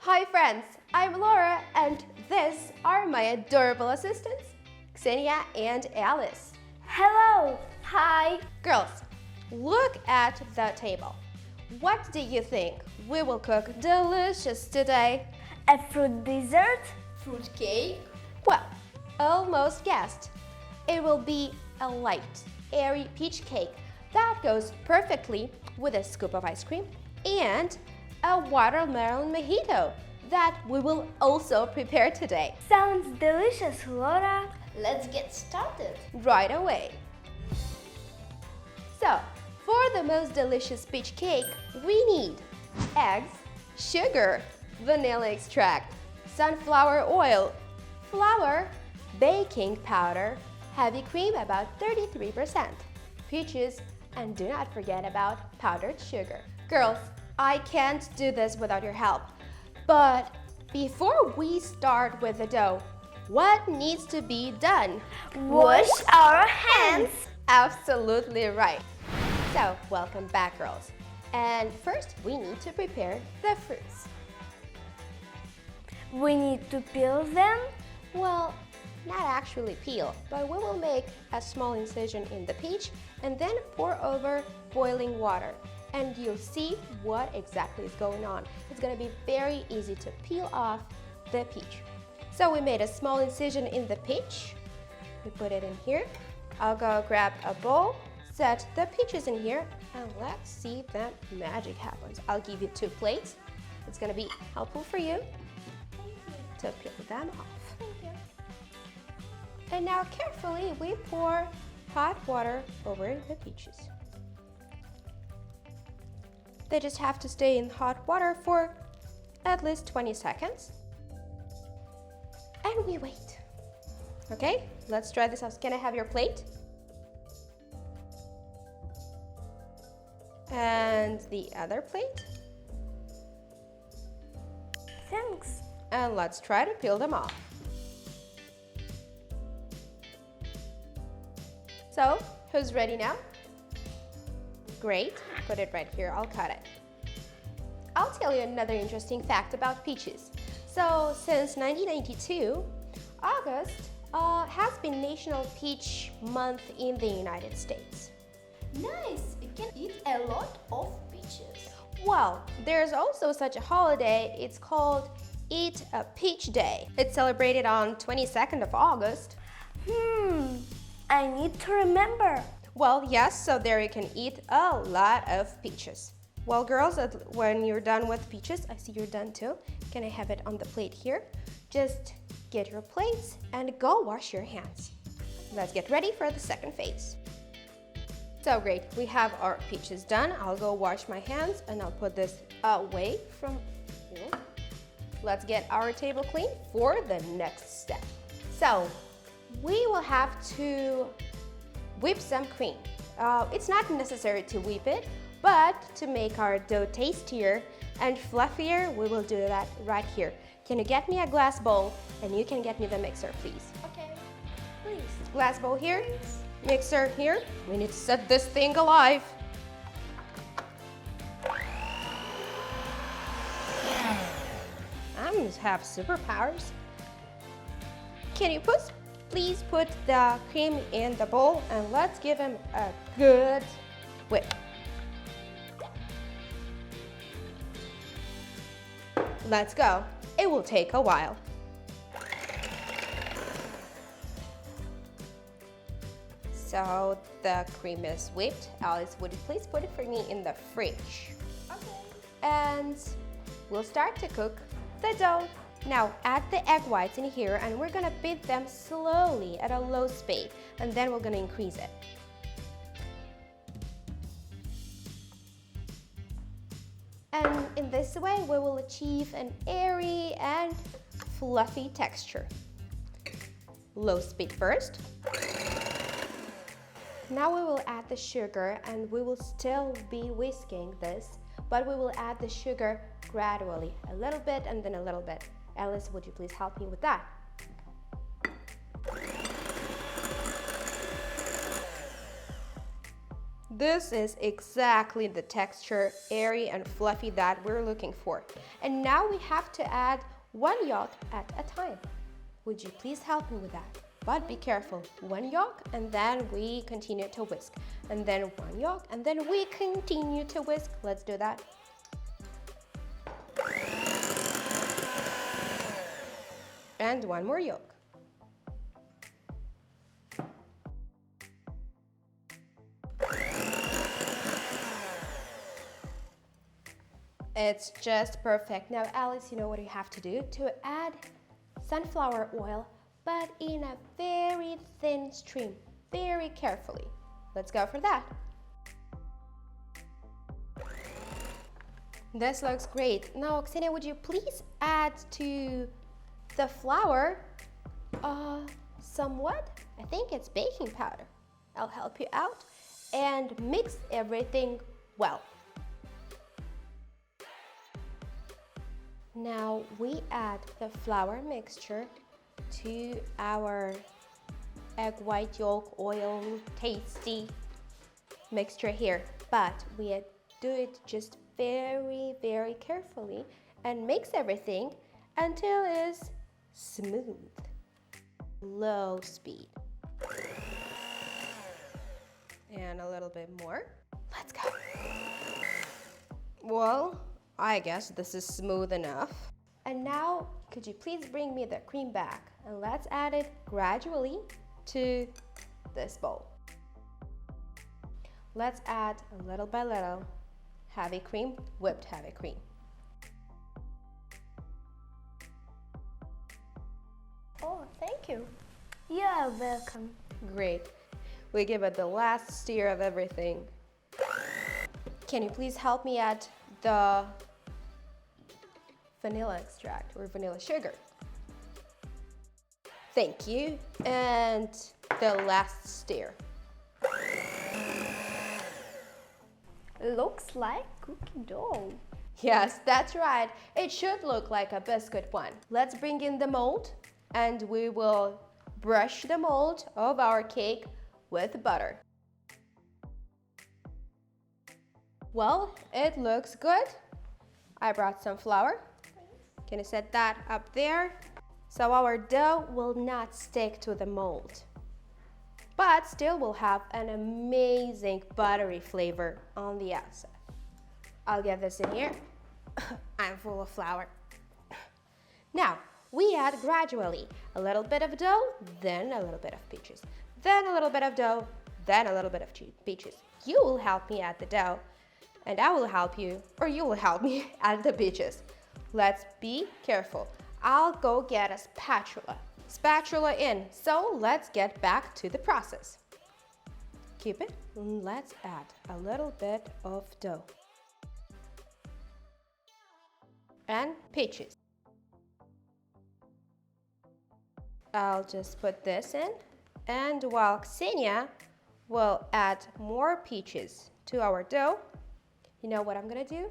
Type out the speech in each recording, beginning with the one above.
Hi friends, I'm Laura and these are my adorable assistants, Xenia and Alice. Hello! Hi! Girls, look at the table. What do you think we will cook delicious today? A fruit dessert? Fruit cake? Well, almost guessed. It will be a light, airy peach cake that goes perfectly with a scoop of ice cream and a watermelon mojito that we will also prepare today. Sounds delicious, Laura. Let's get started. Right away. So, for the most delicious peach cake, we need eggs, sugar, vanilla extract, sunflower oil, flour, baking powder, heavy cream about 33%, peaches, and do not forget about powdered sugar. Girls, I can't do this without your help. But before we start with the dough, what needs to be done? Wash our hands. Absolutely right. So, welcome back, girls. And first, we need to prepare the fruits. We need to peel them. Well, not actually peel, but we will make a small incision in the peach and then pour over boiling water. And you'll see what exactly is going on. It's going to be very easy to peel off the peach. So we made a small incision in the peach. We put it in here. I'll go grab a bowl, set the peaches in here, and let's see if that magic happens. I'll give you 2 plates. It's going to be helpful for you to peel them off. Thank you. And now carefully we pour hot water over the peaches. They just have to stay in hot water for at least 20 seconds. And we wait. Okay, let's try this out. Can I have your plate? And the other plate. Thanks. And let's try to peel them off. So, who's ready now? Great, put it right here, I'll cut it. I'll tell you another interesting fact about peaches. So, since 1992, August has been National Peach Month in the United States. Nice! You can eat a lot of peaches. Well, there's also such a holiday, it's called Eat a Peach Day. It's celebrated on 22nd of August. I need to remember. Well, yes, so there you can eat a lot of peaches. Well, girls, when you're done with peaches, I see you're done too. Can I have it on the plate here? Just get your plates and go wash your hands. Let's get ready for the second phase. So great, we have our peaches done. I'll go wash my hands and I'll put this away from you. Let's get our table clean for the next step. So, we will have to whip some cream. It's not necessary to whip it, but to make our dough tastier and fluffier, we will do that right here. Can you get me a glass bowl? And you can get me the mixer, please. Okay. Please. Glass bowl here, mixer here. We need to set this thing alive. I must have superpowers. Can you please put the cream in the bowl and let's give him a good whip. Let's go. It will take a while. So the cream is whipped. Alice, would you please put it for me in the fridge? Okay. And we'll start to cook the dough. Now add the egg whites in here and we're gonna beat them slowly at a low speed and then we're gonna increase it. And in this way we will achieve an airy and fluffy texture. Low speed first. Now we will add the sugar and we will still be whisking this, but we will add the sugar gradually, a little bit and then a little bit. Alice, would you please help me with that? This is exactly the texture, airy and fluffy that we're looking for. And now we have to add one yolk at a time. Would you please help me with that? But be careful, one yolk and then we continue to whisk. And then one yolk and then we continue to whisk. Let's do that. And one more yolk. It's just perfect. Now, Alice, you know what you have to do? To add sunflower oil, but in a very thin stream, very carefully. Let's go for that. This looks great. Now, Xenia, would you please add to the flour somewhat? I think it's baking powder. I'll help you out. And mix everything well. Now we add the flour mixture to our egg white yolk oil tasty mixture here, but we do it just very, very carefully and mix everything until it's smooth. Low speed. And a little bit more. Let's go. Well, I guess this is smooth enough. And now, could you please bring me the cream back? And let's add it gradually to this bowl. Let's add a little by little heavy cream, whipped heavy cream. Oh, thank you. You're welcome. Great. We give it the last stir of everything. Can you please help me add the vanilla extract or vanilla sugar? Thank you. And the last stir. Looks like cookie dough. Yes, that's right. It should look like a biscuit one. Let's bring in the mold and we will brush the mold of our cake with butter. Well, it looks good. I brought some flour. Can you set that up there? So our dough will not stick to the mold, but still will have an amazing buttery flavor on the outside. I'll get this in here. I'm full of flour. Now, we add gradually a little bit of dough, then a little bit of peaches, then a little bit of dough, then a little bit of peaches. You will help me add the dough, and I will help you, or you will help me add the peaches. Let's be careful. I'll go get a spatula. Spatula in. So let's get back to the process. Keep it. Let's add a little bit of dough. And peaches. I'll just put this in. And while Xenia will add more peaches to our dough, you know what I'm gonna do?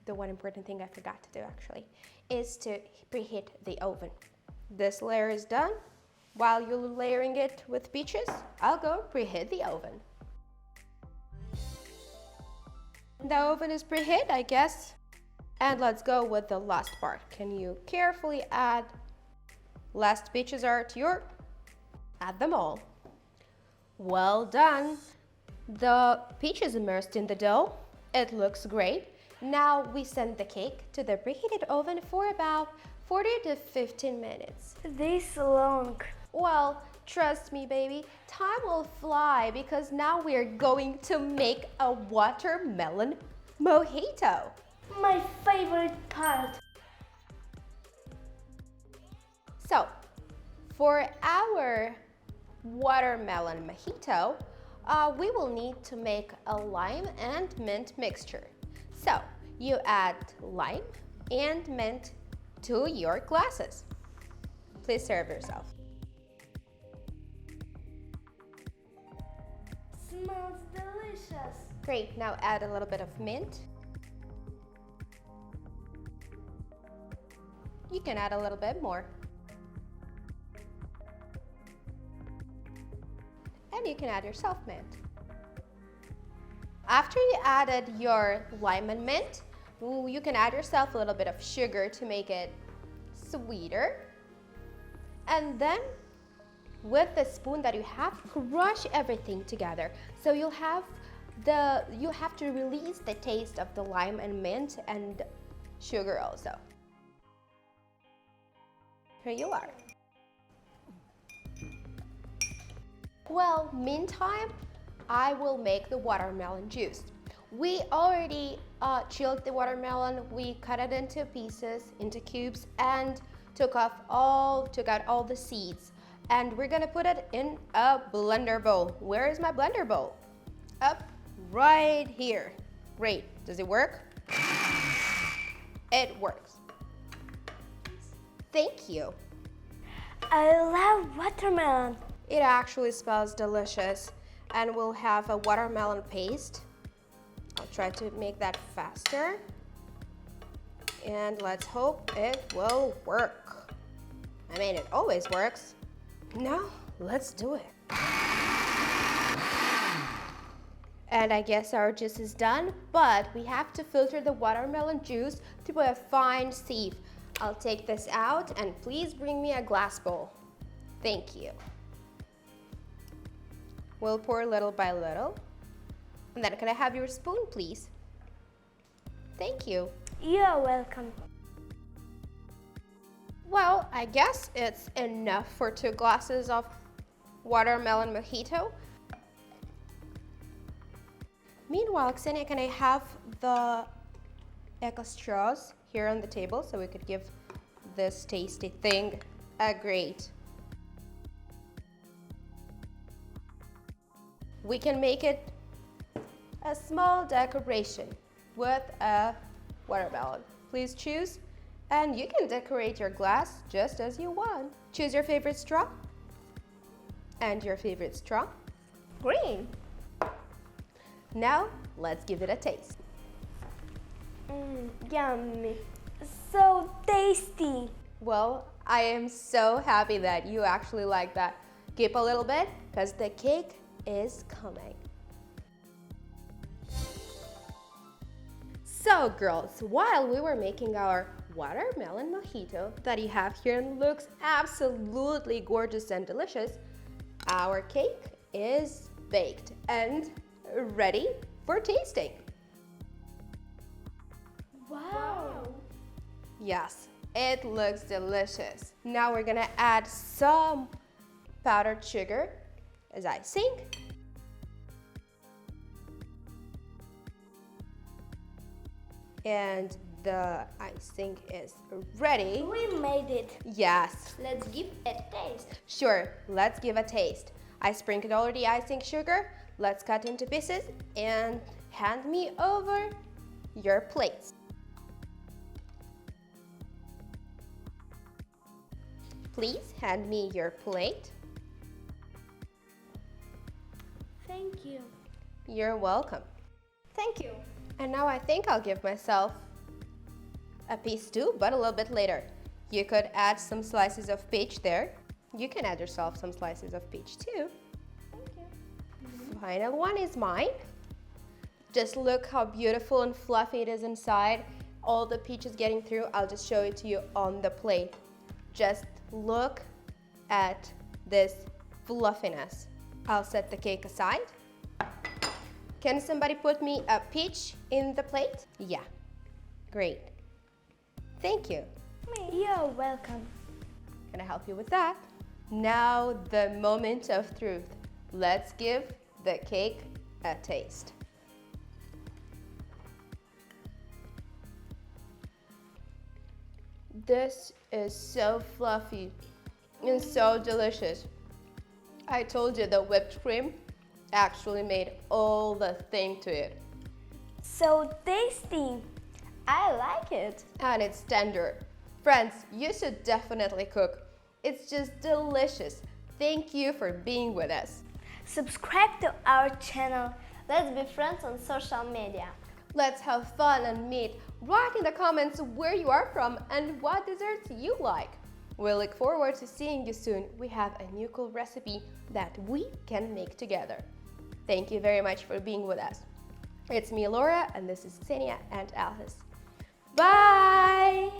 The one important thing I forgot to do actually is to preheat the oven. This layer is done. While you're layering it with peaches, I'll go preheat the oven. The oven is preheat, I guess. And let's go with the last part. Can you carefully add last peaches are to your, add them all. Well done. The peaches immersed in the dough. It looks great. Now we send the cake to the preheated oven for about 40 to 15 minutes. This long. Well, trust me, baby, time will fly because now we're going to make a watermelon mojito. My favorite part. So, for our watermelon mojito, we will need to make a lime and mint mixture. So, you add lime and mint to your glasses. Please serve yourself. Smells delicious. Great, now add a little bit of mint. You can add a little bit more. And you can add yourself mint. After you added your lime and mint, you can add yourself a little bit of sugar to make it sweeter. And then with the spoon that you have, crush everything together. So you have to release the taste of the lime and mint and sugar also. Here you are. Well, meantime, I will make the watermelon juice. We already chilled the watermelon. We cut it into pieces, into cubes, and took out all the seeds. And we're gonna put it in a blender bowl. Where is my blender bowl? Up right here. Great. Does it work? It works. Thank you. I love watermelon. It actually smells delicious, and we'll have a watermelon paste. I'll try to make that faster, and let's hope it will work. I mean, it always works. Now, let's do it. And I guess our juice is done, but we have to filter the watermelon juice through a fine sieve. I'll take this out, and please bring me a glass bowl. Thank you. We'll pour little by little. And then can I have your spoon, please? Thank you. You're welcome. Well, I guess it's enough for 2 glasses of watermelon mojito. Meanwhile, Xenia, can I have the eco straws here on the table so we could give this tasty thing a grate? We can make it a small decoration with a watermelon. Please choose, and you can decorate your glass just as you want. Choose your favorite straw. And your favorite straw? Green. Now, let's give it a taste. Yummy. So tasty. Well, I am so happy that you actually like that. Keep a little bit, because the cake is coming. So girls, while we were making our watermelon mojito that you have here and looks absolutely gorgeous and delicious, our cake is baked and ready for tasting. Wow. Yes, it looks delicious. Now we're gonna add some powdered sugar as icing. And the icing is ready. We made it. Yes. Let's give it a taste. Sure, let's give a taste. I sprinkled already icing sugar. Let's cut into pieces and hand me over your plates. Please hand me your plate. Thank you. You're welcome. Thank you. And now I think I'll give myself a piece too, but a little bit later. You could add some slices of peach there. You can add yourself some slices of peach too. Thank you. Final one is mine. Just look how beautiful and fluffy it is inside. All the peach is getting through. I'll just show it to you on the plate. Just look at this fluffiness. I'll set the cake aside. Can somebody put me a peach in the plate? Yeah, great. Thank you. You're welcome. Can I help you with that? Now the moment of truth. Let's give the cake a taste. This is so fluffy and so delicious. I told you the whipped cream actually made all the thing to it. So tasty. I like it. And it's tender. Friends, you should definitely cook. It's just delicious. Thank you for being with us. Subscribe to our channel. Let's be friends on social media. Let's have fun and meet. Write in the comments where you are from and what desserts you like. We look forward to seeing you soon. We have a new cool recipe that we can make together. Thank you very much for being with us. It's me, Laura, and this is Xenia and Alice. Bye!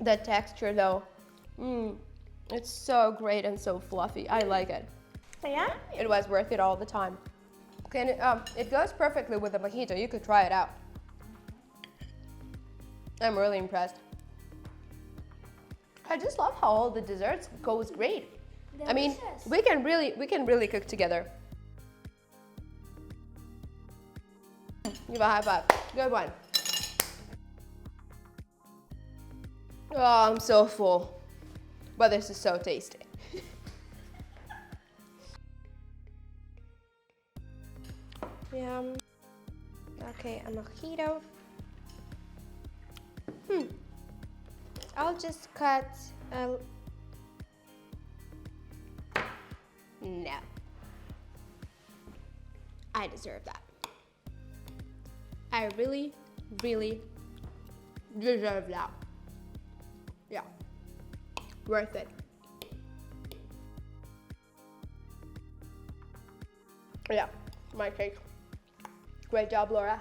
The texture though, it's so great and so fluffy. I like it. Yeah? It was worth it all the time. It goes perfectly with the mojito. You could try it out. I'm really impressed. I just love how all the desserts goes great. Delicious. I mean, we can really cook together. Give a high five. Good one. Oh, I'm so full. But this is so tasty. Yum. Okay, a mojito. I'll just cut a... No. I deserve that. I really, really deserve that. Yeah. Worth it. Yeah, my cake. Great job, Laura.